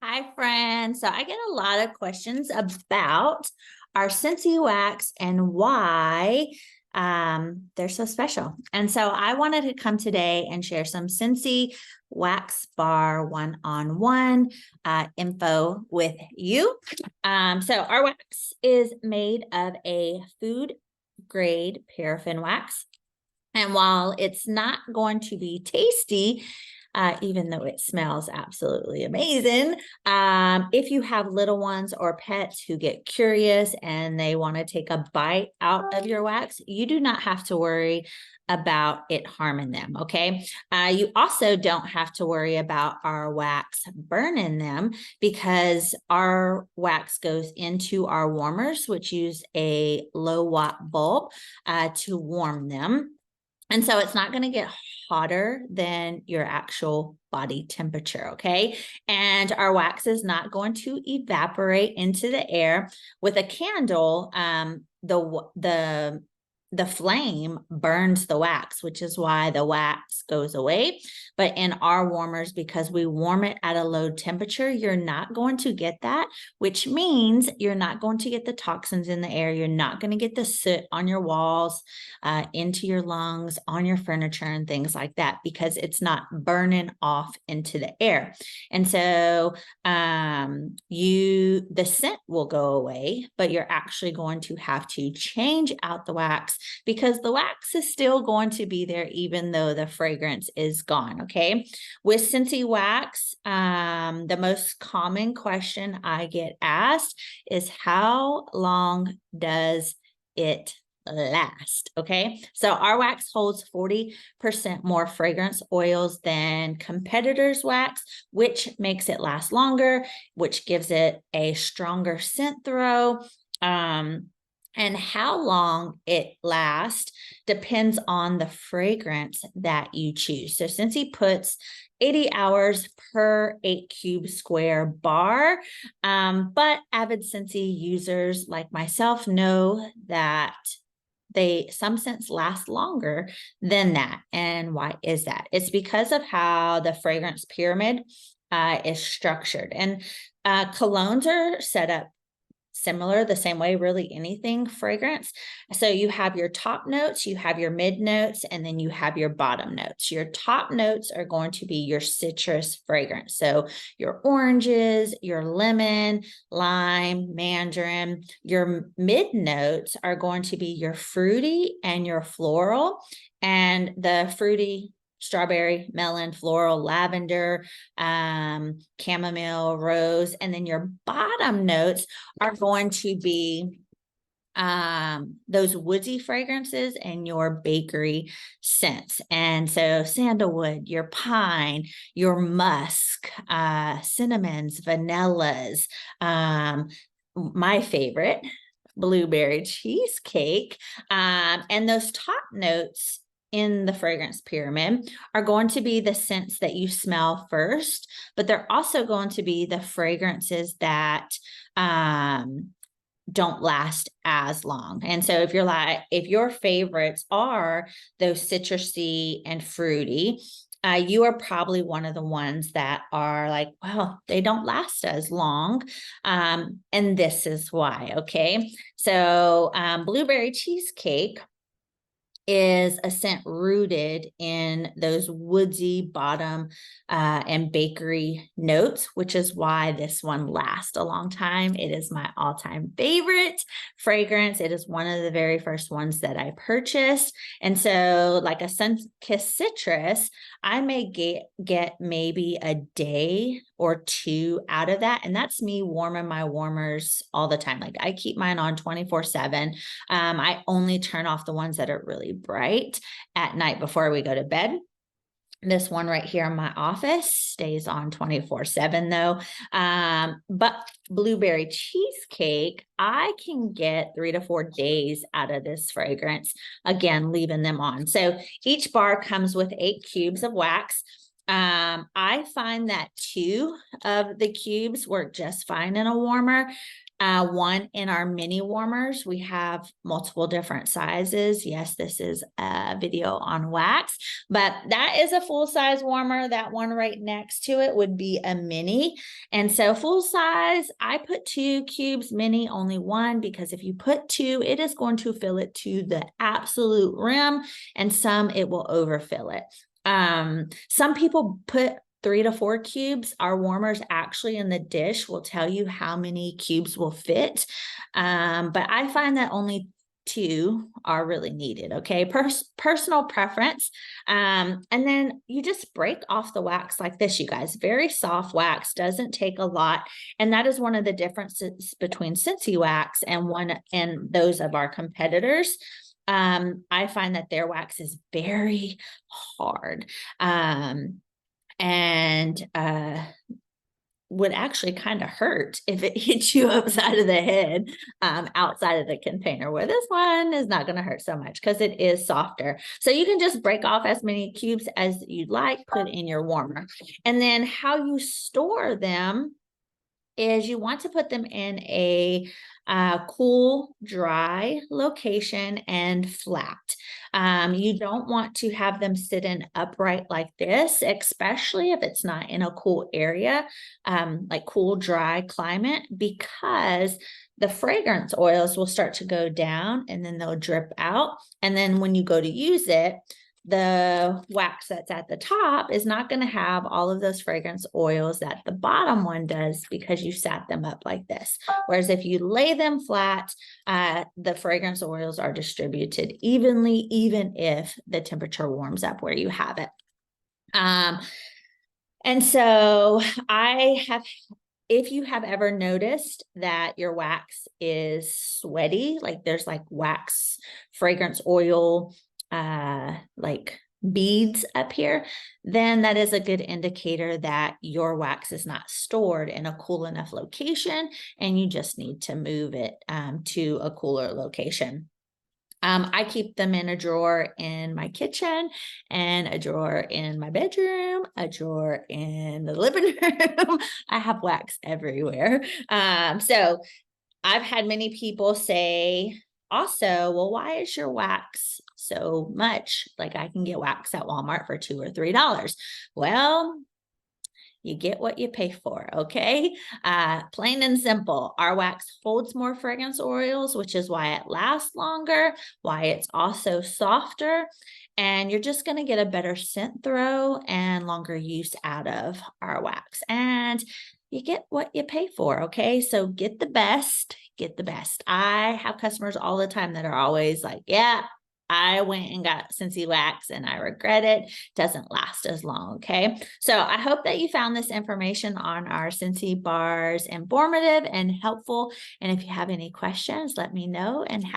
Hi, friends. So I get a lot of questions about our Scentsy Wax and why they're so special. And so I wanted to come today and share some Scentsy Wax Bar one-on-one info with you. So our wax is made of a food grade paraffin wax. And while it's not going to be tasty, even though it smells absolutely amazing, if you have little ones or pets who get curious and they want to take a bite out of your wax, you do not have to worry about it harming them. Okay. You also don't have to worry about our wax burning them because our wax goes into our warmers, which use a low watt bulb to warm them. And so it's not going to get hotter than your actual body temperature, okay? And our wax is not going to evaporate into the air. With a candle, the flame burns the wax, which is why the wax goes away. But in our warmers, because we warm it at a low temperature, you're not going to get that, which means you're not going to get the toxins in the air. You're not going to get the soot on your walls, into your lungs, on your furniture, and things like that, because it's not burning off into the air. And so the scent will go away, but you're actually going to have to change out the wax because the wax is still going to be there even though the fragrance is gone, okay? With Scentsy Wax, the most common question I get asked is how long does it last? Okay, so our wax holds 40% more fragrance oils than competitors' wax, which makes it last longer, which gives it a stronger scent throw. And how long it lasts depends on the fragrance that you choose. So Scentsy puts 80 hours per 8 cube square bar. But avid Scentsy users like myself know that some scents last longer than that. And why is that? It's because of how the fragrance pyramid is structured. And colognes are set up similar, the same way, really anything fragrance. So you have your top notes, you have your mid notes, and then you have your bottom notes. Your top notes are going to be your citrus fragrance. So your oranges, your lemon, lime, mandarin. Your mid notes are going to be your fruity and your floral. And the fruity, strawberry, melon, floral, lavender, chamomile, rose. And then your bottom notes are going to be those woodsy fragrances and your bakery scents. And so sandalwood, your pine, your musk, cinnamons, vanillas, my favorite, blueberry cheesecake. And those top notes in the fragrance pyramid are going to be the scents that you smell first, but they're also going to be the fragrances that don't last as long. And so if your favorites are those citrusy and fruity, you are probably one of the ones that are like, well, they don't last as long. And this is why, okay? So blueberry cheesecake is a scent rooted in those woodsy bottom and bakery notes, which is why this one lasts a long time. It is my all-time favorite fragrance. It is one of the very first ones that I purchased. And so like a sun-kissed citrus, I may get maybe a day or two out of that. And that's me warming my warmers all the time. Like I keep mine on 24/7. I only turn off the ones that are really bright at night before we go to bed. This one right here in my office stays on 24/7 though. But blueberry cheesecake, I can get 3 to 4 days out of this fragrance, again, leaving them on. So each bar comes with 8 cubes of wax. I find that 2 of the cubes work just fine in a warmer. One in our mini warmers, we have multiple different sizes. Yes, this is a video on wax, but that is a full size warmer. That one right next to it would be a mini. And so full size, I put 2 cubes, mini only 1, because if you put 2, it is going to fill it to the absolute rim, and some it will overfill it. Some people put 3 to 4 cubes. Our warmers actually in the dish will tell you how many cubes will fit. But I find that only 2 are really needed. Okay. Personal preference. And then you just break off the wax like this, you guys. Very soft wax, doesn't take a lot. And that is one of the differences between Scentsy Wax and those of our competitors. I find that their wax is very hard. And would actually kind of hurt if it hit you upside of the head, outside of the container, where this one is not going to hurt so much because it is softer. So you can just break off as many cubes as you'd like, put in your warmer. And then how you store them is you want to put them in a cool, dry location and flat. You don't want to have them sit in upright like this, especially if it's not in a cool area, like cool, dry climate, because the fragrance oils will start to go down and then they'll drip out. And then when you go to use it, the wax that's at the top is not going to have all of those fragrance oils that the bottom one does, because you sat them up like this. Whereas if you lay them flat, the fragrance oils are distributed evenly, even if the temperature warms up where you have it. And so if you have ever noticed that your wax is sweaty, like there's like wax fragrance oil, like beads up here, then that is a good indicator that your wax is not stored in a cool enough location, and you just need to move it to a cooler location. I keep them in a drawer in my kitchen, and a drawer in my bedroom, a drawer in the living room. I have wax everywhere. So I've had many people say also, well, why is your wax so much? Like, I can get wax at Walmart for $2 or $3. Well, you get what you pay for, okay? Plain and simple. Our wax holds more fragrance oils, which is why it lasts longer, why it's also softer, and you're just going to get a better scent throw and longer use out of our wax. And you get what you pay for, okay? So get the best, get the best. I have customers all the time that are always like, yeah, I went and got Scentsy Wax and I regret it. Doesn't last as long, okay? So I hope that you found this information on our Scentsy Bars informative and helpful. And if you have any questions, let me know, and happy